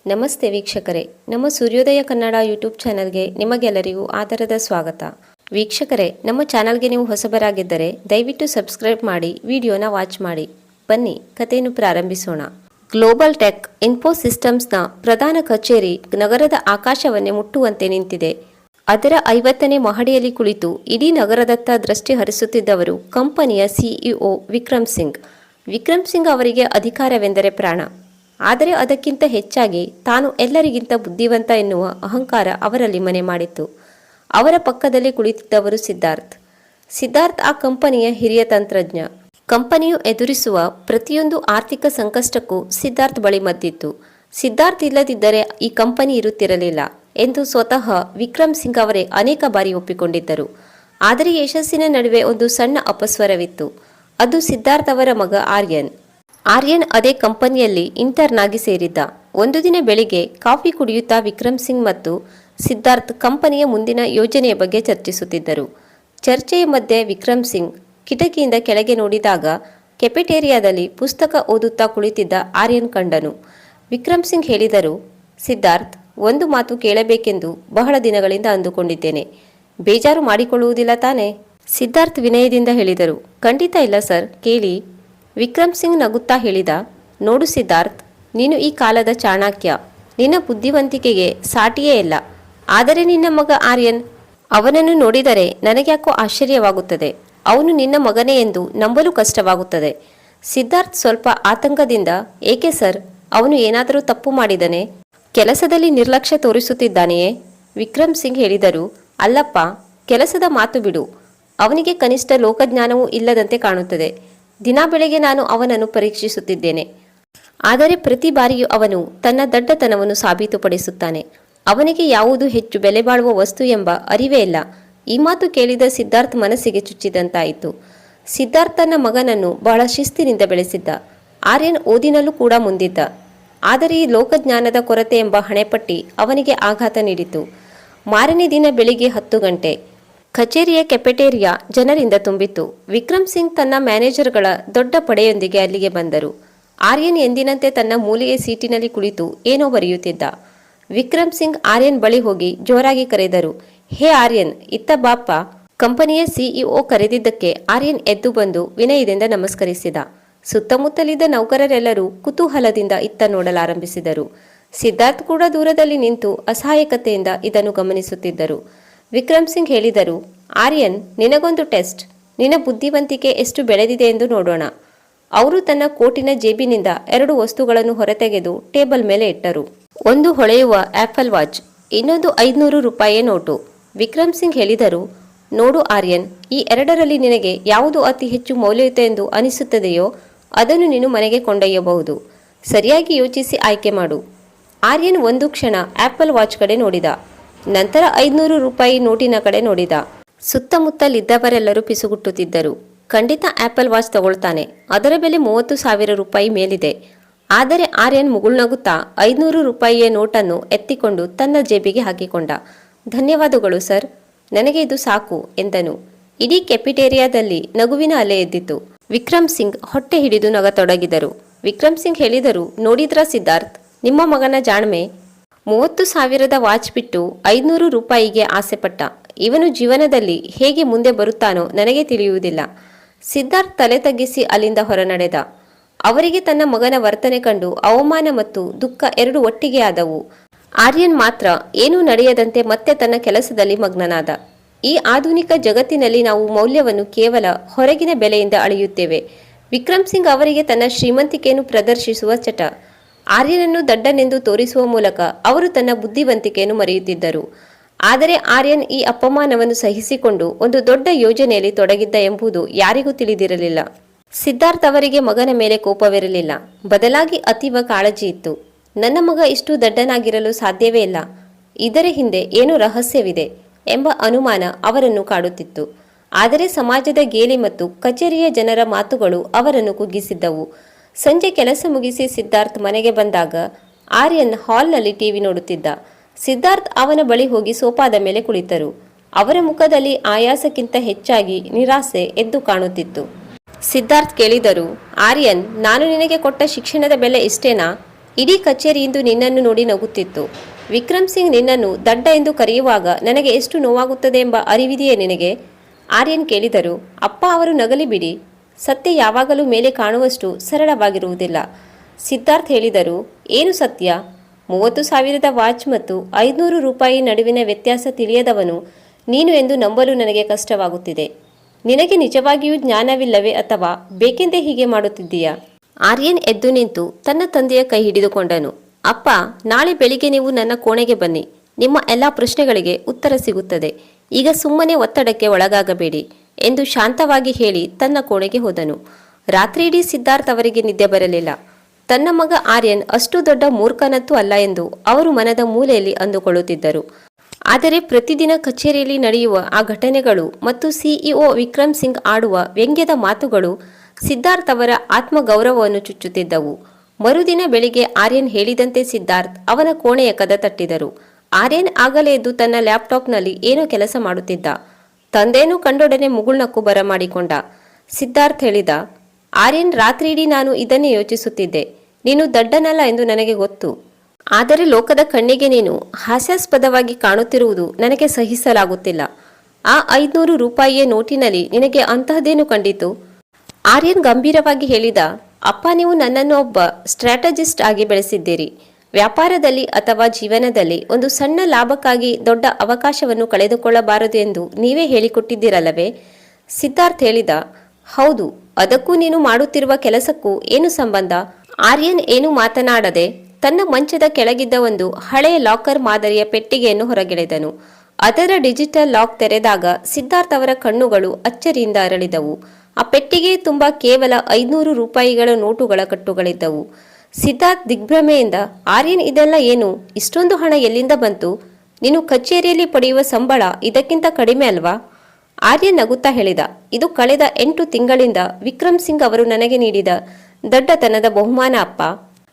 ನಮಸ್ತೆ ವೀಕ್ಷಕರೇ, ನಮ್ಮ ಸೂರ್ಯೋದಯ ಕನ್ನಡ ಯೂಟ್ಯೂಬ್ ಚಾನಲ್ಗೆ ನಿಮಗೆಲ್ಲರಿಗೂ ಆದರದ ಸ್ವಾಗತ. ವೀಕ್ಷಕರೇ, ನಮ್ಮ ಚಾನಲ್ಗೆ ನೀವು ಹೊಸಬರಾಗಿದ್ದರೆ ದಯವಿಟ್ಟು ಸಬ್ಸ್ಕ್ರೈಬ್ ಮಾಡಿ ವಿಡಿಯೋನ ವಾಚ್ ಮಾಡಿ. ಬನ್ನಿ ಕಥೆಯನ್ನು ಪ್ರಾರಂಭಿಸೋಣ. ಗ್ಲೋಬಲ್ ಟೆಕ್ ಇನ್ಫೋಸಿಸ್ಟಮ್ಸ್ನ ಪ್ರಧಾನ ಕಚೇರಿ ನಗರದ ಆಕಾಶವನ್ನೇ ಮುಟ್ಟುವಂತೆ ನಿಂತಿದೆ. ಅದರ 50ನೇ ಮಹಡಿಯಲ್ಲಿ ಕುಳಿತು ಇಡೀ ನಗರದತ್ತ ದೃಷ್ಟಿ ಹರಿಸುತ್ತಿದ್ದವರು ಕಂಪನಿಯ ಸಿಇಒ ವಿಕ್ರಮ್ ಸಿಂಗ್. ವಿಕ್ರಮ್ ಸಿಂಗ್ ಅವರಿಗೆ ಅಧಿಕಾರವೆಂದರೆ ಪ್ರಾಣ. ಆದರೆ ಅದಕ್ಕಿಂತ ಹೆಚ್ಚಾಗಿ ತಾನು ಎಲ್ಲರಿಗಿಂತ ಬುದ್ಧಿವಂತ ಎನ್ನುವ ಅಹಂಕಾರ ಅವರಲ್ಲಿ ಮನೆ ಮಾಡಿತ್ತು. ಅವರ ಪಕ್ಕದಲ್ಲಿ ಕುಳಿತಿದ್ದವರು ಸಿದ್ಧಾರ್ಥ್ ಆ ಕಂಪನಿಯ ಹಿರಿಯ ತಂತ್ರಜ್ಞ. ಕಂಪನಿಯು ಎದುರಿಸುವ ಪ್ರತಿಯೊಂದು ಆರ್ಥಿಕ ಸಂಕಷ್ಟಕ್ಕೂ ಸಿದ್ಧಾರ್ಥ್ ಬಳಿ ಮದ್ದಿತ್ತು. ಸಿದ್ಧಾರ್ಥ್ ಇಲ್ಲದಿದ್ದರೆ ಈ ಕಂಪನಿ ಇರುತ್ತಿರಲಿಲ್ಲ ಎಂದು ಸ್ವತಃ ವಿಕ್ರಮ್ ಸಿಂಗ್ ಅವರೇ ಅನೇಕ ಬಾರಿ ಒಪ್ಪಿಕೊಂಡಿದ್ದರು. ಆದರೆ ಯಶಸ್ಸಿನ ನಡುವೆ ಒಂದು ಸಣ್ಣ ಅಪಸ್ವರವಿತ್ತು. ಅದು ಸಿದ್ಧಾರ್ಥ್ ಅವರ ಮಗ ಆರ್ಯನ್ ಅದೇ ಕಂಪನಿಯಲ್ಲಿ ಇಂಟರ್ನ್ ಆಗಿ ಸೇರಿದ್ದ. ಒಂದು ದಿನ ಬೆಳಿಗ್ಗೆ ಕಾಫಿ ಕುಡಿಯುತ್ತಾ ವಿಕ್ರಮ್ ಸಿಂಗ್ ಮತ್ತು ಸಿದ್ಧಾರ್ಥ್ ಕಂಪನಿಯ ಮುಂದಿನ ಯೋಜನೆಯ ಬಗ್ಗೆ ಚರ್ಚಿಸುತ್ತಿದ್ದರು. ಚರ್ಚೆಯ ಮಧ್ಯೆ ವಿಕ್ರಮ್ ಸಿಂಗ್ ಕಿಟಕಿಯಿಂದ ಕೆಳಗೆ ನೋಡಿದಾಗ ಕೆಫೆಟೇರಿಯಾದಲ್ಲಿ ಪುಸ್ತಕ ಓದುತ್ತಾ ಕುಳಿತಿದ್ದ ಆರ್ಯನ್ ಕಂಡನು. ವಿಕ್ರಮ್ ಸಿಂಗ್ ಹೇಳಿದರು, ಸಿದ್ಧಾರ್ಥ್, ಒಂದು ಮಾತು ಕೇಳಬೇಕೆಂದು ಬಹಳ ದಿನಗಳಿಂದ ಅಂದುಕೊಂಡಿದ್ದೇನೆ. ಬೇಜಾರು ಮಾಡಿಕೊಳ್ಳುವುದಿಲ್ಲ ತಾನೇ? ಸಿದ್ಧಾರ್ಥ್ ವಿನಯದಿಂದ ಹೇಳಿದರು, ಖಂಡಿತ ಇಲ್ಲ ಸರ್, ಕೇಳಿ. ವಿಕ್ರಮ್ ಸಿಂಗ್ ನಗುತ್ತಾ ಹೇಳಿದ, ನೋಡು ಸಿದ್ಧಾರ್ಥ್, ನೀನು ಈ ಕಾಲದ ಚಾಣಕ್ಯ. ನಿನ್ನ ಬುದ್ಧಿವಂತಿಕೆಗೆ ಸಾಟಿಯೇ ಇಲ್ಲ. ಆದರೆ ನಿನ್ನ ಮಗ ಆರ್ಯನ್, ಅವನನ್ನು ನೋಡಿದರೆ ನನಗ್ಯಾಕೋ ಆಶ್ಚರ್ಯವಾಗುತ್ತದೆ. ಅವನು ನಿನ್ನ ಮಗನೇ ಎಂದು ನಂಬಲು ಕಷ್ಟವಾಗುತ್ತದೆ. ಸಿದ್ಧಾರ್ಥ್ ಸ್ವಲ್ಪ ಆತಂಕದಿಂದ, ಏಕೆ ಸರ್, ಅವನು ಏನಾದರೂ ತಪ್ಪು ಮಾಡಿದನೇ? ಕೆಲಸದಲ್ಲಿ ನಿರ್ಲಕ್ಷ್ಯ ತೋರಿಸುತ್ತಿದ್ದಾನೆಯೇ? ವಿಕ್ರಮ್ ಸಿಂಗ್ ಹೇಳಿದರು, ಅಲ್ಲಪ್ಪ, ಕೆಲಸದ ಮಾತು ಬಿಡು. ಅವನಿಗೆ ಕನಿಷ್ಠ ಲೋಕಜ್ಞಾನವೂ ಇಲ್ಲದಂತೆ ಕಾಣುತ್ತದೆ. ದಿನ ಬೆಳಗ್ಗೆ ನಾನು ಅವನನ್ನು ಪರೀಕ್ಷಿಸುತ್ತಿದ್ದೇನೆ. ಆದರೆ ಪ್ರತಿ ಬಾರಿಯೂ ಅವನು ತನ್ನ ದಡ್ಡತನವನ್ನು ಸಾಬೀತುಪಡಿಸುತ್ತಾನೆ. ಅವನಿಗೆ ಯಾವುದು ಹೆಚ್ಚು ಬೆಲೆ ಬಾಳುವ ವಸ್ತು ಎಂಬ ಅರಿವೇ ಇಲ್ಲ. ಈ ಮಾತು ಕೇಳಿದ ಸಿದ್ಧಾರ್ಥ್ ಮನಸ್ಸಿಗೆ ಚುಚ್ಚಿದಂತಾಯಿತು. ಸಿದ್ಧಾರ್ಥ್ ತನ್ನ ಮಗನನ್ನು ಬಹಳ ಶಿಸ್ತಿನಿಂದ ಬೆಳೆಸಿದ್ದ. ಆರ್ಯನ್ ಓದಿನಲ್ಲೂ ಕೂಡ ಮುಂದಿದ್ದ. ಆದರೆ ಈ ಲೋಕಜ್ಞಾನದ ಕೊರತೆ ಎಂಬ ಹಣೆಪಟ್ಟಿ ಅವನಿಗೆ ಆಘಾತ ನೀಡಿತು. ಮಾರನೇ ದಿನ ಬೆಳಿಗ್ಗೆ 10 ಗಂಟೆ. ಕಚೇರಿಯ ಕೆಫೆಟೇರಿಯಾ ಜನರಿಂದ ತುಂಬಿತ್ತು. ವಿಕ್ರಮ್ ಸಿಂಗ್ ತನ್ನ ಮ್ಯಾನೇಜರ್ಗಳ ದೊಡ್ಡ ಪಡೆಯೊಂದಿಗೆ ಅಲ್ಲಿಗೆ ಬಂದರು. ಆರ್ಯನ್ ಎಂದಿನಂತೆ ತನ್ನ ಮೂಲೆಯ ಸೀಟಿನಲ್ಲಿ ಕುಳಿತು ಏನೋ ಬರೆಯುತ್ತಿದ್ದ. ವಿಕ್ರಮ್ ಸಿಂಗ್ ಆರ್ಯನ್ ಬಳಿ ಹೋಗಿ ಜೋರಾಗಿ ಕರೆದರು, ಹೇ ಆರ್ಯನ್, ಇತ್ತ ಬಾಪ್ಪ. ಕಂಪನಿಯ ಸಿಇಒ ಕರೆದಿದ್ದಕ್ಕೆ ಆರ್ಯನ್ ಎದ್ದು ಬಂದು ವಿನಯದಿಂದ ನಮಸ್ಕರಿಸಿದ. ಸುತ್ತಮುತ್ತಲಿದ್ದ ನೌಕರರೆಲ್ಲರೂ ಕುತೂಹಲದಿಂದ ಇತ್ತ ನೋಡಲಾರಂಭಿಸಿದರು. ಸಿದ್ಧಾರ್ಥ್ ಕೂಡ ದೂರದಲ್ಲಿ ನಿಂತು ಅಸಹಾಯಕತೆಯಿಂದ ಇದನ್ನು ಗಮನಿಸುತ್ತಿದ್ದರು. ವಿಕ್ರಮ್ ಸಿಂಗ್ ಹೇಳಿದರು, ಆರ್ಯನ್, ನಿನಗೊಂದು ಟೆಸ್ಟ್. ನಿನ್ನ ಬುದ್ಧಿವಂತಿಕೆ ಎಷ್ಟು ಬೆಳೆದಿದೆ ಎಂದು ನೋಡೋಣ. ಅವರು ತನ್ನ ಕೋಟಿನ ಜೇಬಿನಿಂದ 2 ವಸ್ತುಗಳನ್ನು ಹೊರತೆಗೆದು ಟೇಬಲ್ ಮೇಲೆ ಇಟ್ಟರು. ಒಂದು ಹೊಳೆಯುವ ಆಪಲ್ ವಾಚ್, ಇನ್ನೊಂದು 500 ರೂಪಾಯಿಯ ನೋಟು. ವಿಕ್ರಮ್ ಸಿಂಗ್ ಹೇಳಿದರು, ನೋಡು ಆರ್ಯನ್, ಈ 2ರಲ್ಲಿ ನಿನಗೆ ಯಾವುದು ಅತಿ ಹೆಚ್ಚು ಮೌಲ್ಯಯುತ ಎಂದು ಅನಿಸುತ್ತದೆಯೋ ಅದನ್ನು ನೀನು ಮನೆಗೆ ಕೊಂಡೊಯ್ಯಬಹುದು. ಸರಿಯಾಗಿ ಯೋಚಿಸಿ ಆಯ್ಕೆ ಮಾಡು. ಆರ್ಯನ್ ಒಂದು ಕ್ಷಣ ಆಪಲ್ ವಾಚ್ ಕಡೆ ನೋಡಿದ. ನಂತರ 500 ರೂಪಾಯಿ ನೋಟಿನ ಕಡೆ ನೋಡಿದ. ಸುತ್ತಮುತ್ತಲಿದ್ದವರೆಲ್ಲರೂ ಪಿಸುಗುಟ್ಟುತ್ತಿದ್ದರು. ಖಂಡಿತ ಆಪಲ್ ವಾಚ್ ತಗೊಳ್ತಾನೆ, ಅದರ ಬೆಲೆ 30,000 ರೂಪಾಯಿ ಮೇಲಿದೆ. ಆದರೆ ಆರ್ಯನ್ ಮುಗುಳ್ನಗುತ್ತಾ 500 ರೂಪಾಯಿಯ ನೋಟನ್ನು ಎತ್ತಿಕೊಂಡು ತನ್ನ ಜೇಬಿಗೆ ಹಾಕಿಕೊಂಡ. ಧನ್ಯವಾದಗಳು ಸರ್, ನನಗೆ ಇದು ಸಾಕು ಎಂದನು. ಇಡೀ ಕೆಫೆಟೇರಿಯಾದಲ್ಲಿ ನಗುವಿನ ಅಲೆ ಎದ್ದಿತು. ವಿಕ್ರಮ್ ಸಿಂಗ್ ಹೊಟ್ಟೆ ಹಿಡಿದು ನಗತೊಡಗಿದರು. ವಿಕ್ರಮ್ ಸಿಂಗ್ ಹೇಳಿದರು, ನೋಡಿದ್ರಾ ಸಿದ್ಧಾರ್ಥ್, ನಿಮ್ಮ ಮಗನ ಜಾಣ್ಮೆ. 30,000ದ ವಾಚ್ ಬಿಟ್ಟು 500 ರೂಪಾಯಿಗೆ ಆಸೆಪಟ್ಟ. ಇವನು ಜೀವನದಲ್ಲಿ ಹೇಗೆ ಮುಂದೆ ಬರುತ್ತಾನೋ ನನಗೆ ತಿಳಿಯುವುದಿಲ್ಲ. ಸಿದ್ಧಾರ್ಥ್ ತಲೆ ತಗ್ಗಿಸಿ ಅಲ್ಲಿಂದ ಹೊರನಡೆದ. ಅವರಿಗೆ ತನ್ನ ಮಗನ ವರ್ತನೆ ಕಂಡು ಅವಮಾನ ಮತ್ತು ದುಃಖ 2 ಒಟ್ಟಿಗೆ ಆದವು. ಆರ್ಯನ್ ಮಾತ್ರ ಏನೂ ನಡೆಯದಂತೆ ಮತ್ತೆ ತನ್ನ ಕೆಲಸದಲ್ಲಿ ಮಗ್ನನಾದ. ಈ ಆಧುನಿಕ ಜಗತ್ತಿನಲ್ಲಿ ನಾವು ಮೌಲ್ಯವನ್ನು ಕೇವಲ ಹೊರಗಿನ ಬೆಲೆಯಿಂದ ಅಳೆಯುತ್ತೇವೆ. ವಿಕ್ರಮ್ ಸಿಂಗ್ ಅವರಿಗೆ ತನ್ನ ಶ್ರೀಮಂತಿಕೆಯನ್ನು ಪ್ರದರ್ಶಿಸುವ ಚಟ. ಆರ್ಯನನ್ನು ದಡ್ಡನೆಂದು ತೋರಿಸುವ ಮೂಲಕ ಅವರು ತನ್ನ ಬುದ್ಧಿವಂತಿಕೆಯನ್ನು ಮರೆಯುತ್ತಿದ್ದರು. ಆದರೆ ಆರ್ಯನ್ ಈ ಅಪಮಾನವನ್ನು ಸಹಿಸಿಕೊಂಡು ಒಂದು ದೊಡ್ಡ ಯೋಜನೆಯಲ್ಲಿ ತೊಡಗಿದ್ದ ಎಂಬುದು ಯಾರಿಗೂ ತಿಳಿದಿರಲಿಲ್ಲ. ಸಿದ್ಧಾರ್ಥ್ ಅವರಿಗೆ ಮಗನ ಮೇಲೆ ಕೋಪವಿರಲಿಲ್ಲ, ಬದಲಾಗಿ ಅತೀವ ಕಾಳಜಿ ಇತ್ತು. ನನ್ನ ಮಗ ಇಷ್ಟು ದಡ್ಡನಾಗಿರಲು ಸಾಧ್ಯವೇ ಇಲ್ಲ, ಇದರ ಹಿಂದೆ ಏನೋ ರಹಸ್ಯವಿದೆ ಎಂಬ ಅನುಮಾನ ಅವರನ್ನು ಕಾಡುತ್ತಿತ್ತು. ಆದರೆ ಸಮಾಜದ ಗೇಲಿ ಮತ್ತು ಕಚೇರಿಯ ಜನರ ಮಾತುಗಳು ಅವರನ್ನು ಕುಗ್ಗಿಸಿದ್ದವು. ಸಂಜೆ ಕೆಲಸ ಮುಗಿಸಿ ಸಿದ್ಧಾರ್ಥ್ ಮನೆಗೆ ಬಂದಾಗ ಆರ್ಯನ್ ಹಾಲ್ನಲ್ಲಿ ಟಿವಿ ನೋಡುತ್ತಿದ್ದ. ಸಿದ್ಧಾರ್ಥ್ ಅವನ ಬಳಿ ಹೋಗಿ ಸೋಫಾದ ಮೇಲೆ ಕುಳಿತರು. ಅವರ ಮುಖದಲ್ಲಿ ಆಯಾಸಕ್ಕಿಂತ ಹೆಚ್ಚಾಗಿ ನಿರಾಸೆ ಎದ್ದು ಕಾಣುತ್ತಿತ್ತು. ಸಿದ್ಧಾರ್ಥ್ ಕೇಳಿದರು, ಆರ್ಯನ್, ನಾನು ನಿನಗೆ ಕೊಟ್ಟ ಶಿಕ್ಷಣದ ಬೆಲೆ ಇಷ್ಟೇನಾ? ಇಡೀ ಕಚೇರಿ ಇಂದು ನಿನ್ನನ್ನು ನೋಡಿ ನಗುತ್ತಿತ್ತು. ವಿಕ್ರಮ್ ಸಿಂಗ್ ನಿನ್ನನ್ನು ದಡ್ಡ ಎಂದು ಕರೆಯುವಾಗ ನನಗೆ ಎಷ್ಟು ನೋವಾಗುತ್ತದೆ ಎಂಬ ಅರಿವಿದೆಯೇ ನಿನಗೆ? ಆರ್ಯನ್ ಕೇಳಿದರು. ಅಪ್ಪ, ಅವರು ನಗಲಿ ಬಿಡಿ. ಸತ್ಯ ಯಾವಾಗಲೂ ಮೇಲೆ ಕಾಣುವಷ್ಟು ಸರಳವಾಗಿರುವುದಿಲ್ಲ. ಸಿದ್ಧಾರ್ಥ್ ಹೇಳಿದರು. ಏನು ಸತ್ಯ? 30,000 ವಾಚ್ ಮತ್ತು 500 ರೂಪಾಯಿ ನಡುವಿನ ವ್ಯತ್ಯಾಸ ತಿಳಿಯದವನು ನೀನು ಎಂದು ನಂಬಲು ನನಗೆ ಕಷ್ಟವಾಗುತ್ತಿದೆ. ನಿನಗೆ ನಿಜವಾಗಿಯೂ ಜ್ಞಾನವಿಲ್ಲವೇ ಅಥವಾ ಬೇಕೆಂದೇ ಹೀಗೆ ಮಾಡುತ್ತಿದ್ದೀಯಾ? ಆರ್ಯನ್ ಎದ್ದು ನಿಂತು ತನ್ನ ತಂದೆಯ ಕೈ ಹಿಡಿದುಕೊಂಡನು. ಅಪ್ಪ, ನಾಳೆ ಬೆಳಿಗ್ಗೆ ನೀವು ನನ್ನ ಕೋಣೆಗೆ ಬನ್ನಿ. ನಿಮ್ಮ ಎಲ್ಲ ಪ್ರಶ್ನೆಗಳಿಗೆ ಉತ್ತರ ಸಿಗುತ್ತದೆ. ಈಗ ಸುಮ್ಮನೆ ಒತ್ತಡಕ್ಕೆ ಒಳಗಾಗಬೇಡಿ ಎಂದು ಶಾಂತವಾಗಿ ಹೇಳಿ ತನ್ನ ಕೋಣೆಗೆ ಹೋದನು. ರಾತ್ರಿ ಇಡೀ ಸಿದ್ಧಾರ್ಥ್ ಅವರಿಗೆ ನಿದ್ದೆ ಬರಲಿಲ್ಲ. ತನ್ನ ಮಗ ಆರ್ಯನ್ ಅಷ್ಟು ದೊಡ್ಡ ಮೂರ್ಖನಂತೂ ಅಲ್ಲ ಎಂದು ಅವರು ಮನದ ಮೂಲೆಯಲ್ಲಿ ಅಂದುಕೊಳ್ಳುತ್ತಿದ್ದರು. ಆದರೆ ಪ್ರತಿದಿನ ಕಚೇರಿಯಲ್ಲಿ ನಡೆಯುವ ಆ ಘಟನೆಗಳು ಮತ್ತು ಸಿಇಒ ವಿಕ್ರಮ್ ಸಿಂಗ್ ಆಡುವ ವ್ಯಂಗ್ಯದ ಮಾತುಗಳು ಸಿದ್ಧಾರ್ಥ್ ಅವರ ಆತ್ಮಗೌರವವನ್ನು ಚುಚ್ಚುತ್ತಿದ್ದವು. ಮರುದಿನ ಬೆಳಿಗ್ಗೆ ಆರ್ಯನ್ ಹೇಳಿದಂತೆ ಸಿದ್ಧಾರ್ಥ್ ಅವನ ಕೋಣೆಯ ಕದ ತಟ್ಟಿದರು. ಆರ್ಯನ್ ಆಗಲೇ ಎದ್ದು ತನ್ನ ಲ್ಯಾಪ್ಟಾಪ್ನಲ್ಲಿ ಏನೋ ಕೆಲಸ ಮಾಡುತ್ತಿದ್ದ. ತಂದೆಯನ್ನು ಕಂಡೊಡನೆ ಮುಗುಳ್ನಕ್ಕು ಬರಮಾಡಿಕೊಂಡ. ಸಿದ್ಧಾರ್ಥ್ ಹೇಳಿದ, ಆರ್ಯನ್, ರಾತ್ರಿ ಇಡೀ ನಾನು ಇದನ್ನೇ ಯೋಚಿಸುತ್ತಿದ್ದೆ. ನೀನು ದಡ್ಡನಲ್ಲ ಎಂದು ನನಗೆ ಗೊತ್ತು. ಆದರೆ ಲೋಕದ ಕಣ್ಣಿಗೆ ನೀನು ಹಾಸ್ಯಾಸ್ಪದವಾಗಿ ಕಾಣುತ್ತಿರುವುದು ನನಗೆ ಸಹಿಸಲಾಗುತ್ತಿಲ್ಲ. ಆ 500 ರೂಪಾಯಿಯ ನೋಟಿನಲ್ಲಿ ನಿನಗೆ ಅಂತಹದ್ದೇನು ಕಂಡಿತು? ಆರ್ಯನ್ ಗಂಭೀರವಾಗಿ ಹೇಳಿದ. ಅಪ್ಪ, ನೀವು ನನ್ನನ್ನು ಒಬ್ಬ ಸ್ಟ್ರಾಟಜಿಸ್ಟ್ ಆಗಿ ಬೆಳೆಸಿದ್ದೀರಿ. ವ್ಯಾಪಾರದಲ್ಲಿ ಅಥವಾ ಜೀವನದಲ್ಲಿ ಒಂದು ಸಣ್ಣ ಲಾಭಕ್ಕಾಗಿ ದೊಡ್ಡ ಅವಕಾಶವನ್ನು ಕಳೆದುಕೊಳ್ಳಬಾರದು ಎಂದು ನೀವೇ ಹೇಳಿಕೊಟ್ಟಿದ್ದೀರಲ್ಲವೇ? ಸಿದ್ಧಾರ್ಥ್ ಹೇಳಿದ. ಹೌದು, ಅದಕ್ಕೂ ನೀನು ಮಾಡುತ್ತಿರುವ ಕೆಲಸಕ್ಕೂ ಏನು ಸಂಬಂಧ? ಆರ್ಯನ್ ಏನು ಮಾತನಾಡದೆ ತನ್ನ ಮಂಚದ ಕೆಳಗಿದ್ದ ಒಂದು ಹಳೆಯ ಲಾಕರ್ ಮಾದರಿಯ ಪೆಟ್ಟಿಗೆಯನ್ನು ಹೊರಗೆಳೆದನು. ಅದರ ಡಿಜಿಟಲ್ ಲಾಕ್ ತೆರೆದಾಗ ಸಿದ್ಧಾರ್ಥ್ ಅವರ ಕಣ್ಣುಗಳು ಅಚ್ಚರಿಯಿಂದ ಅರಳಿದವು. ಆ ಪೆಟ್ಟಿಗೆ ತುಂಬ ಕೇವಲ 500 ರೂಪಾಯಿಗಳ ನೋಟುಗಳ ಕಟ್ಟುಗಳಿದ್ದವು. ಸಿದ್ಧಾರ್ಥ್ ದಿಗ್ಭ್ರಮೆಯಿಂದ, ಆರ್ಯನ್, ಇದೆಲ್ಲ ಏನು? ಇಷ್ಟೊಂದು ಹಣ ಎಲ್ಲಿಂದ ಬಂತು? ನೀನು ಕಚೇರಿಯಲ್ಲಿ ಪಡೆಯುವ ಸಂಬಳ ಇದಕ್ಕಿಂತ ಕಡಿಮೆ ಅಲ್ವಾ? ಆರ್ಯನ್ ನಗುತ್ತಾ ಹೇಳಿದ. ಇದು ಕಳೆದ 8 ತಿಂಗಳಿಂದ ವಿಕ್ರಮ್ ಸಿಂಗ್ ಅವರು ನನಗೆ ನೀಡಿದ ದಡ್ಡತನದ ಬಹುಮಾನ ಅಪ್ಪ.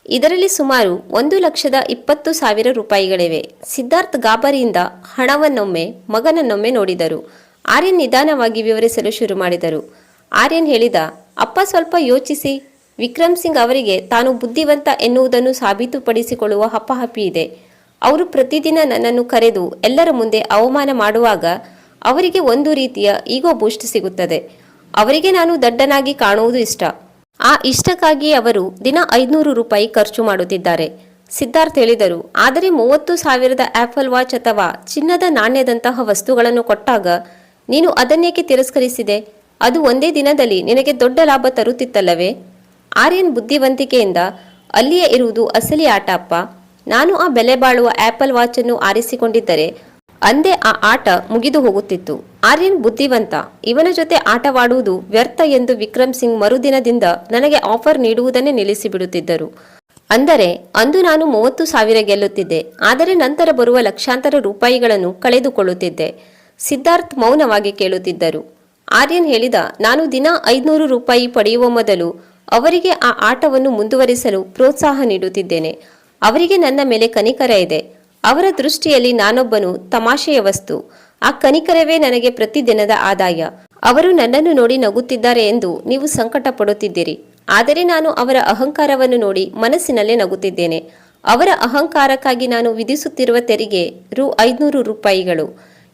ಇದರಲ್ಲಿ ಸುಮಾರು 1,20,000 ರೂಪಾಯಿಗಳಿವೆ. ಸಿದ್ಧಾರ್ಥ್ ಗಾಬರಿಯಿಂದ ಹಣವನ್ನೊಮ್ಮೆ ಮಗನನ್ನೊಮ್ಮೆ ನೋಡಿದರು. ಆರ್ಯನ್ ನಿಧಾನವಾಗಿ ವಿವರಿಸಲು ಶುರು ಮಾಡಿದರು. ಆರ್ಯನ್ ಹೇಳಿದ. ಅಪ್ಪ, ಸ್ವಲ್ಪ ಯೋಚಿಸಿ. ವಿಕ್ರಮ್ ಸಿಂಗ್ ಅವರಿಗೆ ತಾನು ಬುದ್ಧಿವಂತ ಎನ್ನುವುದನ್ನು ಸಾಬೀತುಪಡಿಸಿಕೊಳ್ಳುವ ಹಪ್ಪಹಪ್ಪಿ ಇದೆ. ಅವರು ಪ್ರತಿದಿನ ನನ್ನನ್ನು ಕರೆದು ಎಲ್ಲರ ಮುಂದೆ ಅವಮಾನ ಮಾಡುವಾಗ ಅವರಿಗೆ ಒಂದು ರೀತಿಯ ಈಗೋ ಬೂಸ್ಟ್ ಸಿಗುತ್ತದೆ. ಅವರಿಗೆ ನಾನು ದಡ್ಡನಾಗಿ ಕಾಣುವುದು ಇಷ್ಟ. ಆ ಇಷ್ಟಕ್ಕಾಗಿ ಅವರು ದಿನ 500 ರೂಪಾಯಿ ಖರ್ಚು ಮಾಡುತ್ತಿದ್ದಾರೆ. ಸಿದ್ಧಾರ್ಥ್ ಹೇಳಿದರು. ಆದರೆ 30,000 ಆಪಲ್ ವಾಚ್ ಅಥವಾ ಚಿನ್ನದ ನಾಣ್ಯದಂತಹ ವಸ್ತುಗಳನ್ನು ಕೊಟ್ಟಾಗ ನೀನು ಅದನ್ನೇಕೆ ತಿರಸ್ಕರಿಸಿದೆ? ಅದು ಒಂದೇ ದಿನದಲ್ಲಿ ನಿನಗೆ ದೊಡ್ಡ ಲಾಭ ತರುತ್ತಿತ್ತಲ್ಲವೇ? ಆರ್ಯನ್ ಬುದ್ಧಿವಂತಿಕೆಯಿಂದ, ಅಲ್ಲಿಯೇ ಇರುವುದು ಅಸಲಿ ಆಟ ಅಪ್ಪ. ನಾನು ಆ ಬೆಲೆ ಬಾಳುವ ಆಪಲ್ ವಾಚನ್ನು ಆರಿಸಿಕೊಂಡಿದ್ದರೆ ಅಂದೇ ಆ ಆಟ ಮುಗಿದು ಹೋಗುತ್ತಿತ್ತು. ಆರ್ಯನ್ ಬುದ್ಧಿವಂತ. ಇವನ ಜೊತೆ ಆಟವಾಡುವುದು ವ್ಯರ್ಥ ಎಂದು ವಿಕ್ರಮ್ ಸಿಂಗ್ ಮರುದಿನದಿಂದ ನನಗೆ ಆಫರ್ ನೀಡುವುದನ್ನೇ ನಿಲ್ಲಿಸಿಬಿಡುತ್ತಿದ್ದರು. ಅಂದರೆ ಅಂದು ನಾನು 30,000 ಗೆಲ್ಲುತ್ತಿದ್ದೆ, ಆದರೆ ನಂತರ ಬರುವ ಲಕ್ಷಾಂತರ ರೂಪಾಯಿಗಳನ್ನು ಕಳೆದುಕೊಳ್ಳುತ್ತಿದ್ದೆ. ಸಿದ್ಧಾರ್ಥ್ ಮೌನವಾಗಿ ಕೇಳುತ್ತಿದ್ದರು. ಆರ್ಯನ್ ಹೇಳಿದ. ನಾನು ದಿನ 500 ರೂಪಾಯಿ ಪಡೆಯುವ ಮೊದಲು ಅವರಿಗೆ ಆ ಆಟವನ್ನು ಮುಂದುವರಿಸಲು ಪ್ರೋತ್ಸಾಹ ನೀಡುತ್ತಿದ್ದೇನೆ. ಅವರಿಗೆ ನನ್ನ ಮೇಲೆ ಕನಿಕರ ಇದೆ. ಅವರ ದೃಷ್ಟಿಯಲ್ಲಿ ನಾನೊಬ್ಬನು ತಮಾಷೆಯ ವಸ್ತು. ಆ ಕನಿಕರವೇ ನನಗೆ ಪ್ರತಿದಿನದ ಆದಾಯ. ಅವರು ನನ್ನನ್ನು ನೋಡಿ ನಗುತ್ತಿದ್ದಾರೆ ಎಂದು ನೀವು ಸಂಕಟ ಪಡುತ್ತಿದ್ದೀರಿ. ಆದರೆ ನಾನು ಅವರ ಅಹಂಕಾರವನ್ನು ನೋಡಿ ಮನಸ್ಸಿನಲ್ಲೇ ನಗುತ್ತಿದ್ದೇನೆ. ಅವರ ಅಹಂಕಾರಕ್ಕಾಗಿ ನಾನು ವಿಧಿಸುತ್ತಿರುವ ತೆರಿಗೆ ರು 500 ರೂಪಾಯಿಗಳು.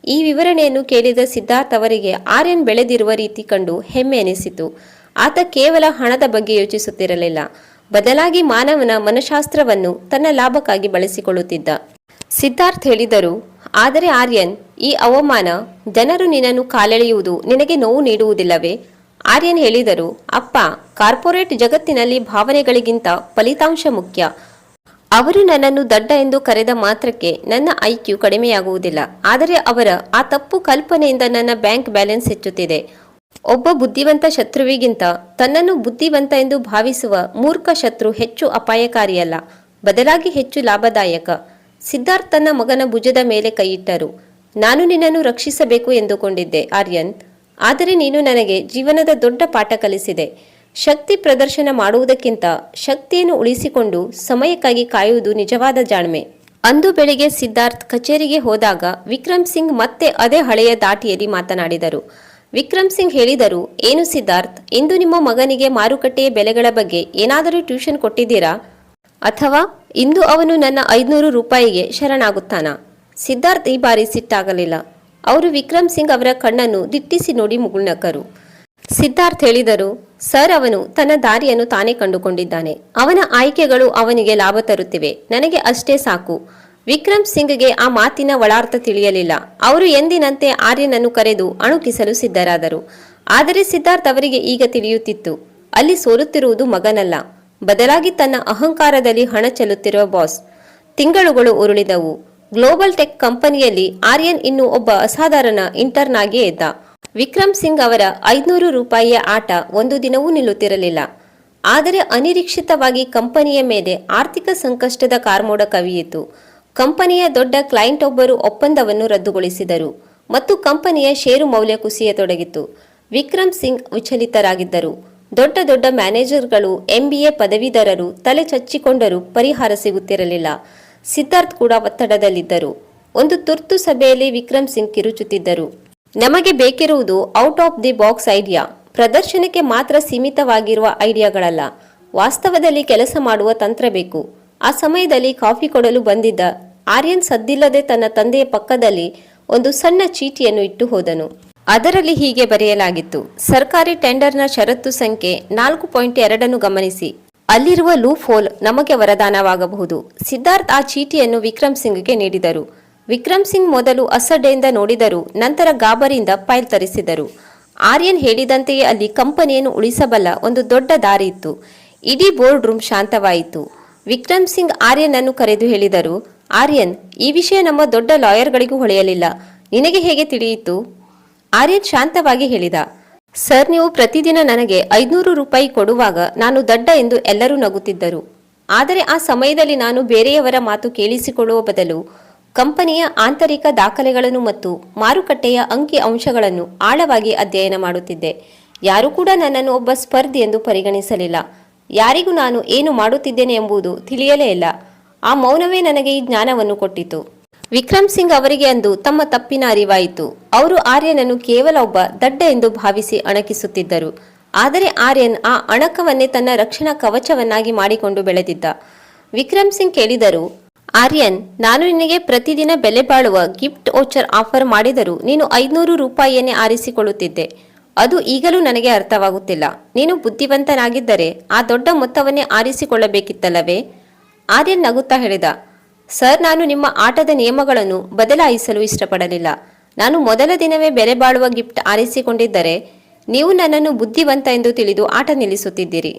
ಈ ವಿವರಣೆಯನ್ನು ಕೇಳಿದ ಸಿದ್ಧಾರ್ಥ್ ಅವರಿಗೆ ಆರ್ಯನ್ ಬೆಳೆದಿರುವ ರೀತಿ ಕಂಡು ಹೆಮ್ಮೆ ಎನಿಸಿತು. ಆತ ಕೇವಲ ಹಣದ ಬಗ್ಗೆ ಯೋಚಿಸುತ್ತಿರಲಿಲ್ಲ, ಬದಲಾಗಿ ಮಾನವನ ಮನಃಶಾಸ್ತ್ರವನ್ನು ತನ್ನ ಲಾಭಕ್ಕಾಗಿ ಬಳಸಿಕೊಳ್ಳುತ್ತಿದ್ದ. ಸಿದ್ಧಾರ್ಥ್ ಹೇಳಿದರು. ಆದರೆ ಆರ್ಯನ್, ಈ ಅವಮಾನ, ಜನರು ನಿನ್ನನ್ನು ಕಾಲೆಳೆಯುವುದು ನಿನಗೆ ನೋವು ನೀಡುವುದಿಲ್ಲವೇ? ಆರ್ಯನ್ ಹೇಳಿದರು. ಅಪ್ಪ, ಕಾರ್ಪೊರೇಟ್ ಜಗತ್ತಿನಲ್ಲಿ ಭಾವನೆಗಳಿಗಿಂತ ಫಲಿತಾಂಶ ಮುಖ್ಯ. ಅವರು ನನ್ನನ್ನು ದಡ್ಡ ಎಂದು ಕರೆದ ಮಾತ್ರಕ್ಕೆ ನನ್ನ IQ ಕಡಿಮೆಯಾಗುವುದಿಲ್ಲ. ಆದರೆ ಅವರ ಆ ತಪ್ಪು ಕಲ್ಪನೆಯಿಂದ ನನ್ನ ಬ್ಯಾಂಕ್ ಬ್ಯಾಲೆನ್ಸ್ ಹೆಚ್ಚುತ್ತಿದೆ. ಒಬ್ಬ ಬುದ್ಧಿವಂತ ಶತ್ರುವಿಗಿಂತ ತನ್ನನ್ನು ಬುದ್ಧಿವಂತ ಎಂದು ಭಾವಿಸುವ ಮೂರ್ಖ ಶತ್ರು ಹೆಚ್ಚು ಅಪಾಯಕಾರಿಯಲ್ಲ, ಬದಲಾಗಿ ಹೆಚ್ಚು ಲಾಭದಾಯಕ. ಸಿದ್ಧಾರ್ಥ್ ತನ್ನ ಮಗನ ಭುಜದ ಮೇಲೆ ಕೈಯಿಟ್ಟರು. ನಾನು ನಿನ್ನನ್ನು ರಕ್ಷಿಸಬೇಕು ಎಂದುಕೊಂಡಿದ್ದೆ ಆರ್ಯನ್, ಆದರೆ ನೀನು ನನಗೆ ಜೀವನದ ದೊಡ್ಡ ಪಾಠ ಕಲಿಸಿದೆ. ಶಕ್ತಿ ಪ್ರದರ್ಶನ ಮಾಡುವುದಕ್ಕಿಂತ ಶಕ್ತಿಯನ್ನು ಉಳಿಸಿಕೊಂಡು ಸಮಯಕ್ಕಾಗಿ ಕಾಯುವುದು ನಿಜವಾದ ಜಾಣ್ಮೆ. ಅಂದು ಬೆಳಿಗ್ಗೆ ಸಿದ್ಧಾರ್ಥ್ ಕಚೇರಿಗೆ ಹೋದಾಗ ವಿಕ್ರಮ್ ಸಿಂಗ್ ಮತ್ತೆ ಅದೇ ಹಳೆಯ ದಾಟಿಯಲ್ಲಿ ಮಾತನಾಡಿದರು. ವಿಕ್ರಮ್ ಸಿಂಗ್ ಹೇಳಿದರು. ಏನು ಸಿದ್ಧಾರ್ಥ್, ಇಂದು ನಿಮ್ಮ ಮಗನಿಗೆ ಮಾರುಕಟ್ಟೆಯ ಬೆಲೆಗಳ ಬಗ್ಗೆ ಏನಾದರೂ ಟ್ಯೂಷನ್ ಕೊಟ್ಟಿದ್ದೀರಾ? ಅಥವಾ ಇಂದು ಅವನು ನನ್ನ 500 ರೂಪಾಯಿಗೆ ಶರಣಾಗುತ್ತಾನಾ? ಸಿದ್ಧಾರ್ಥ್ ಈ ಬಾರಿ ಸಿಟ್ಟಾಗಲಿಲ್ಲ. ಅವರು ವಿಕ್ರಮ್ ಸಿಂಗ್ ಅವರ ಕಣ್ಣನ್ನು ದಿಟ್ಟಿಸಿ ನೋಡಿ ಮುಗುಳ್ನಕ್ಕರು. ಸಿದ್ಧಾರ್ಥ್ ಹೇಳಿದರು, ಸರ್, ಅವನು ತನ್ನ ದಾರಿಯನ್ನು ತಾನೇ ಕಂಡುಕೊಂಡಿದ್ದಾನೆ. ಅವನ ಆಯ್ಕೆಗಳು ಅವನಿಗೆ ಲಾಭ ತರುತ್ತಿವೆ. ನನಗೆ ಅಷ್ಟೇ ಸಾಕು. ವಿಕ್ರಮ್ ಸಿಂಗ್ಗೆ ಆ ಮಾತಿನ ಒಳಾರ್ಥ ತಿಳಿಯಲಿಲ್ಲ. ಅವರು ಎಂದಿನಂತೆ ಆರ್ಯನನ್ನು ಕರೆದು ಅಣುಕಿಸಲು ಸಿದ್ಧರಾದರು. ಆದರೆ ಸಿದ್ಧಾರ್ಥ್ ಅವರಿಗೆ ಈಗ ತಿಳಿಯುತ್ತಿತ್ತು, ಅಲ್ಲಿ ಸೋಲುತ್ತಿರುವುದು ಮಗನಲ್ಲ, ಬದಲಾಗಿ ತನ್ನ ಅಹಂಕಾರದಲ್ಲಿ ಹಣ ಚೆಲ್ಲುತ್ತಿರುವ ಬಾಸ್. ತಿಂಗಳುಗಳು ಉರುಳಿದವು. ಗ್ಲೋಬಲ್ ಟೆಕ್ ಕಂಪನಿಯಲ್ಲಿ ಆರ್ಯನ್ ಇನ್ನೂ ಒಬ್ಬ ಅಸಾಧಾರಣ ಇಂಟರ್ನ್ ಆಗಿ ಇದ್ದ. ವಿಕ್ರಮ್ ಸಿಂಗ್ ಅವರ 500 ರೂಪಾಯಿಯ ಆಟ ಒಂದು ದಿನವೂ ನಿಲ್ಲುತ್ತಿರಲಿಲ್ಲ. ಆದರೆ ಅನಿರೀಕ್ಷಿತವಾಗಿ ಕಂಪನಿಯ ಮೇಲೆ ಆರ್ಥಿಕ ಸಂಕಷ್ಟದ ಕಾರ್ಮೋಡ ಕವಿಯಿತು. ಕಂಪನಿಯ ದೊಡ್ಡ ಕ್ಲೈಂಟ್ ಒಬ್ಬರು ಒಪ್ಪಂದವನ್ನು ರದ್ದುಗೊಳಿಸಿದರು ಮತ್ತು ಕಂಪನಿಯ ಷೇರು ಮೌಲ್ಯ ಕುಸಿಯತೊಡಗಿತು. ವಿಕ್ರಮ್ ಸಿಂಗ್ ವಿಚಲಿತರಾಗಿದ್ದರು. ದೊಡ್ಡ ದೊಡ್ಡ ಮ್ಯಾನೇಜರ್ಗಳು, MBA ಪದವೀಧರರು ತಲೆ ಚಚ್ಚಿಕೊಂಡರೂ ಪರಿಹಾರ ಸಿಗುತ್ತಿರಲಿಲ್ಲ. ಸಿದ್ಧಾರ್ಥ್ ಕೂಡ ಒತ್ತಡದಲ್ಲಿದ್ದರು. ಒಂದು ತುರ್ತು ಸಭೆಯಲ್ಲಿ ವಿಕ್ರಮ್ ಸಿಂಗ್ ಕಿರುಚುತ್ತಿದ್ದರು. ನಮಗೆ ಬೇಕಿರುವುದು out of the box idea, ಪ್ರದರ್ಶನಕ್ಕೆ ಮಾತ್ರ ಸೀಮಿತವಾಗಿರುವ ಐಡಿಯಾಗಳಲ್ಲ, ವಾಸ್ತವದಲ್ಲಿ ಕೆಲಸ ಮಾಡುವ ತಂತ್ರ ಬೇಕು. ಆ ಸಮಯದಲ್ಲಿ ಕಾಫಿ ಕೊಡಲು ಬಂದಿದ್ದ ಆರ್ಯನ್ ಸದ್ದಿಲ್ಲದೆ ತನ್ನ ತಂದೆಯ ಪಕ್ಕದಲ್ಲಿ ಒಂದು ಸಣ್ಣ ಚೀಟಿಯನ್ನು ಇಟ್ಟು ಹೋದನು. ಅದರಲ್ಲಿ ಹೀಗೆ ಬರೆಯಲಾಗಿತ್ತು, ಸರ್ಕಾರಿ ಟೆಂಡರ್ನ ಷರತ್ತು ಸಂಖ್ಯೆ 4.2 ಗಮನಿಸಿ. ಅಲ್ಲಿರುವ ಲೂಪ್ ಹೋಲ್ ನಮಗೆ ವರದಾನವಾಗಬಹುದು. ಸಿದ್ಧಾರ್ಥ್ ಆ ಚೀಟಿಯನ್ನು ವಿಕ್ರಮ್ ಸಿಂಗ್ಗೆ ನೀಡಿದರು. ವಿಕ್ರಮ್ ಸಿಂಗ್ ಮೊದಲು ಅಸಡ್ಡೆಯಿಂದ ನೋಡಿದರು, ನಂತರ ಗಾಬರಿಯಿಂದ ಫೈಲ್ ತರಿಸಿದರು. ಆರ್ಯನ್ ಹೇಳಿದಂತೆಯೇ ಅಲ್ಲಿ ಕಂಪನಿಯನ್ನು ಉಳಿಸಬಲ್ಲ ಒಂದು ದೊಡ್ಡ ದಾರಿ ಇತ್ತು. ಇಡೀ ಬೋರ್ಡ್ ರೂಮ್ ಶಾಂತವಾಯಿತು. ವಿಕ್ರಮ್ ಸಿಂಗ್ ಆರ್ಯನ್ ಅನ್ನು ಕರೆದು ಹೇಳಿದರು, ಆರ್ಯನ್, ಈ ವಿಷಯ ನಮ್ಮ ದೊಡ್ಡ ಲಾಯರ್ಗಳಿಗೂ ಹೊಳೆಯಲಿಲ್ಲ. ನಿನಗೆ ಹೇಗೆ ತಿಳಿಯಿತು? ಆರ್ಯನ್ ಶಾಂತವಾಗಿ ಹೇಳಿದ, ಸರ್, ನೀವು ಪ್ರತಿದಿನ ನನಗೆ 500 ರೂಪಾಯಿ ಕೊಡುವಾಗ ನಾನು ದಡ್ಡ ಎಂದು ಎಲ್ಲರೂ ನಗುತ್ತಿದ್ದರು. ಆದರೆ ಆ ಸಮಯದಲ್ಲಿ ನಾನು ಬೇರೆಯವರ ಮಾತು ಕೇಳಿಸಿಕೊಳ್ಳುವ ಬದಲು ಕಂಪನಿಯ ಆಂತರಿಕ ದಾಖಲೆಗಳನ್ನು ಮತ್ತು ಮಾರುಕಟ್ಟೆಯ ಅಂಕಿ ಅಂಶಗಳನ್ನು ಆಳವಾಗಿ ಅಧ್ಯಯನ ಮಾಡುತ್ತಿದ್ದೆ. ಯಾರೂ ಕೂಡ ನನ್ನನ್ನು ಒಬ್ಬ ಸ್ಪರ್ಧಿ ಎಂದು ಪರಿಗಣಿಸಲಿಲ್ಲ. ಯಾರಿಗೂ ನಾನು ಏನು ಮಾಡುತ್ತಿದ್ದೇನೆ ಎಂಬುದು ತಿಳಿಯಲೇ ಇಲ್ಲ. ಆ ಮೌನವೇ ನನಗೆ ಈ ಜ್ಞಾನವನ್ನು ಕೊಟ್ಟಿತು. ವಿಕ್ರಮ್ ಸಿಂಗ್ ಅವರಿಗೆ ಅಂದು ತಮ್ಮ ತಪ್ಪಿನ ಅರಿವಾಯಿತು. ಅವರು ಆರ್ಯನನ್ನು ಕೇವಲ ಒಬ್ಬ ದಡ್ಡ ಎಂದು ಭಾವಿಸಿ ಅಣಕಿಸುತ್ತಿದ್ದರು. ಆದರೆ ಆರ್ಯನ್ ಆ ಅಣಕವನ್ನೇ ತನ್ನ ರಕ್ಷಣಾ ಕವಚವನ್ನಾಗಿ ಮಾಡಿಕೊಂಡು ಬೆಳೆದಿದ್ದ. ವಿಕ್ರಮ್ ಸಿಂಗ್ ಕೇಳಿದರು, ಆರ್ಯನ್, ನಾನು ನಿನಗೆ ಪ್ರತಿದಿನ ಬೆಲೆ ಬಾಳುವ ಗಿಫ್ಟ್ ವೋಚರ್ ಆಫರ್ ಮಾಡಿದರೂ ನೀನು 500 ರೂಪಾಯಿಯನ್ನೇ ಆರಿಸಿಕೊಳ್ಳುತ್ತಿದ್ದೆ. ಅದು ಈಗಲೂ ನನಗೆ ಅರ್ಥವಾಗುತ್ತಿಲ್ಲ. ನೀನು ಬುದ್ಧಿವಂತನಾಗಿದ್ದರೆ ಆ ದೊಡ್ಡ ಮೊತ್ತವನ್ನೇ ಆರಿಸಿಕೊಳ್ಳಬೇಕಿತ್ತಲ್ಲವೇ? ಆರ್ಯನ್ ನಗುತ್ತಾ ಹೇಳಿದ, ಸರ್, ನಾನು ನಿಮ್ಮ ಆಟದ ನಿಯಮಗಳನ್ನು ಬದಲಾಯಿಸಲು ಇಷ್ಟಪಡಲಿಲ್ಲ. ನಾನು ಮೊದಲ ದಿನವೇ ಬೆಲೆ ಬಾಳುವ ಗಿಫ್ಟ್ ಆರಿಸಿಕೊಂಡಿದ್ದರೆ ನೀವು ನನ್ನನ್ನು ಬುದ್ಧಿವಂತ ಎಂದು ತಿಳಿದು ಆಟ ನಿಲ್ಲಿಸುತ್ತಿದ್ದೀರಿ.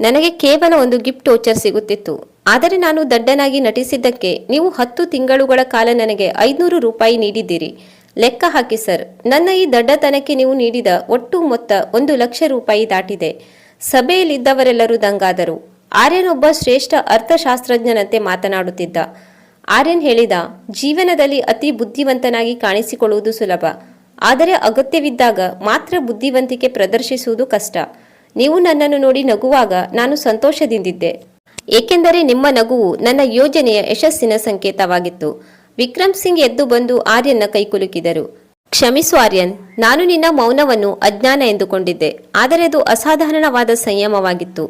ನನಗೆ ಕೇವಲ ಒಂದು ಗಿಫ್ಟ್ ವೋಚರ್ ಸಿಗುತ್ತಿತ್ತು. ಆದರೆ ನಾನು ದಡ್ಡನಾಗಿ ನಟಿಸಿದ್ದಕ್ಕೆ ನೀವು 10 ತಿಂಗಳುಗಳ ಕಾಲ ನನಗೆ 500 ರೂಪಾಯಿ ನೀಡಿದ್ದೀರಿ. ಲೆಕ್ಕ ಹಾಕಿ ಸರ್, ನನ್ನ ಈ ದಡ್ಡತನಕ್ಕೆ ನೀವು ನೀಡಿದ ಒಟ್ಟು ಮೊತ್ತ 1 ಲಕ್ಷ ರೂಪಾಯಿ ದಾಟಿದೆ. ಸಭೆಯಲ್ಲಿದ್ದವರೆಲ್ಲರೂ ದಂಗಾದರು. ಆರ್ಯನ್ ಒಬ್ಬ ಶ್ರೇಷ್ಠ ಅರ್ಥಶಾಸ್ತ್ರಜ್ಞನಂತೆ ಮಾತನಾಡುತ್ತಿದ್ದ. ಆರ್ಯನ್ ಹೇಳಿದ, ಜೀವನದಲ್ಲಿ ಅತಿ ಬುದ್ಧಿವಂತನಾಗಿ ಕಾಣಿಸಿಕೊಳ್ಳುವುದು ಸುಲಭ, ಆದರೆ ಅಗತ್ಯವಿದ್ದಾಗ ಮಾತ್ರ ಬುದ್ಧಿವಂತಿಕೆ ಪ್ರದರ್ಶಿಸುವುದು ಕಷ್ಟ. ನೀವು ನನ್ನನ್ನು ನೋಡಿ ನಗುವಾಗ ನಾನು ಸಂತೋಷದಿಂದಿದ್ದೆ, ಏಕೆಂದರೆ ನಿಮ್ಮ ನಗುವು ನನ್ನ ಯೋಜನೆಯ ಯಶಸ್ಸಿನ ಸಂಕೇತವಾಗಿತ್ತು. ವಿಕ್ರಮ್ ಸಿಂಗ್ ಎದ್ದು ಬಂದು ಆರ್ಯನ್ನ ಕೈಕುಲುಕಿದರು. ಕ್ಷಮಿಸು ಆರ್ಯನ್, ನಾನು ನಿನ್ನ ಮೌನವನ್ನು ಅಜ್ಞಾನ ಎಂದುಕೊಂಡಿದ್ದೆ, ಆದರೆ ಅದು ಅಸಾಧಾರಣವಾದ ಸಂಯಮವಾಗಿತ್ತು.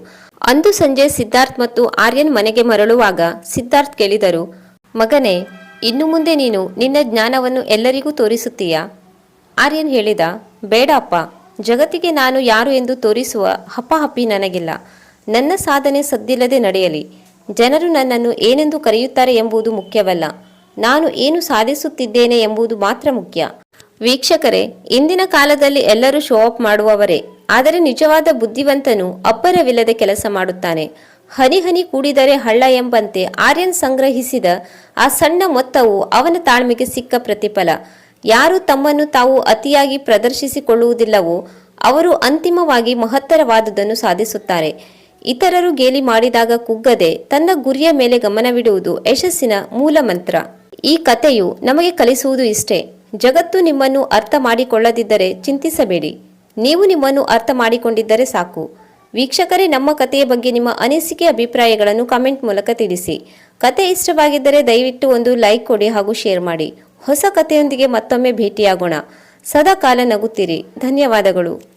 ಅಂದು ಸಂಜೆ ಸಿದ್ಧಾರ್ಥ್ ಮತ್ತು ಆರ್ಯನ್ ಮನೆಗೆ ಮರಳುವಾಗ ಸಿದ್ಧಾರ್ಥ್ ಕೇಳಿದರು, ಮಗನೇ, ಇನ್ನು ಮುಂದೆ ನೀನು ನಿನ್ನ ಜ್ಞಾನವನ್ನು ಎಲ್ಲರಿಗೂ ತೋರಿಸುತ್ತೀಯಾ? ಆರ್ಯನ್ ಹೇಳಿದ, ಬೇಡ ಅಪ್ಪ, ಜಗತ್ತಿಗೆ ನಾನು ಯಾರು ಎಂದು ತೋರಿಸುವ ಹಪಾಹಪಿ ನನಗಿಲ್ಲ. ನನ್ನ ಸಾಧನೆ ಸದ್ದಿಲ್ಲದೆ ನಡೆಯಲಿ. ಜನರು ನನ್ನನ್ನು ಏನೆಂದು ಕರೆಯುತ್ತಾರೆ ಎಂಬುದು ಮುಖ್ಯವಲ್ಲ, ನಾನು ಏನು ಸಾಧಿಸುತ್ತಿದ್ದೇನೆ ಎಂಬುದು ಮಾತ್ರ ಮುಖ್ಯ. ವೀಕ್ಷಕರೇ, ಇಂದಿನ ಕಾಲದಲ್ಲಿ ಎಲ್ಲರೂ ಶೋ ಆಫ್ ಮಾಡುವವರೇ, ಆದರೆ ನಿಜವಾದ ಬುದ್ಧಿವಂತನು ಅಬ್ಬರವಿಲ್ಲದೆ ಕೆಲಸ ಮಾಡುತ್ತಾನೆ. ಹನಿ ಹನಿ ಕೂಡಿದರೆ ಹಳ್ಳ ಎಂಬಂತೆ ಆರ್ಯನ್ ಸಂಗ್ರಹಿಸಿದ ಆ ಸಣ್ಣ ಮೊತ್ತವು ಅವನ ತಾಳ್ಮೆಗೆ ಸಿಕ್ಕ ಪ್ರತಿಫಲ. ಯಾರು ತಮ್ಮನ್ನು ತಾವು ಅತಿಯಾಗಿ ಪ್ರದರ್ಶಿಸಿಕೊಳ್ಳುವುದಿಲ್ಲವೋ ಅವರು ಅಂತಿಮವಾಗಿ ಮಹತ್ತರವಾದುದನ್ನು ಸಾಧಿಸುತ್ತಾರೆ. ಇತರರು ಗೇಲಿ ಮಾಡಿದಾಗ ಕುಗ್ಗದೆ ತನ್ನ ಗುರಿಯ ಮೇಲೆ ಗಮನವಿಡುವುದು ಯಶಸ್ಸಿನ ಮೂಲ ಮಂತ್ರ. ಈ ಕಥೆಯು ನಮಗೆ ಕಲಿಸುವುದು ಇಷ್ಟೇ: ಜಗತ್ತು ನಿಮ್ಮನ್ನು ಅರ್ಥ ಮಾಡಿಕೊಳ್ಳದಿದ್ದರೆ ಚಿಂತಿಸಬೇಡಿ, ನೀವು ನಿಮ್ಮನ್ನು ಅರ್ಥ ಮಾಡಿಕೊಂಡಿದ್ದರೆ ಸಾಕು. ವೀಕ್ಷಕರೇ, ನಮ್ಮ ಕಥೆಯ ಬಗ್ಗೆ ನಿಮ್ಮ ಅನಿಸಿಕೆ ಅಭಿಪ್ರಾಯಗಳನ್ನು ಕಾಮೆಂಟ್ ಮೂಲಕ ತಿಳಿಸಿ. ಕತೆ ಇಷ್ಟವಾಗಿದ್ದರೆ ದಯವಿಟ್ಟು ಒಂದು ಲೈಕ್ ಕೊಡಿ ಹಾಗೂ ಶೇರ್ ಮಾಡಿ. ಹೊಸ ಕಥೆಯೊಂದಿಗೆ ಮತ್ತೊಮ್ಮೆ ಭೇಟಿಯಾಗೋಣ. ಸದಾ ಕಾಲ ನಗುತ್ತಿರಿ. ಧನ್ಯವಾದಗಳು.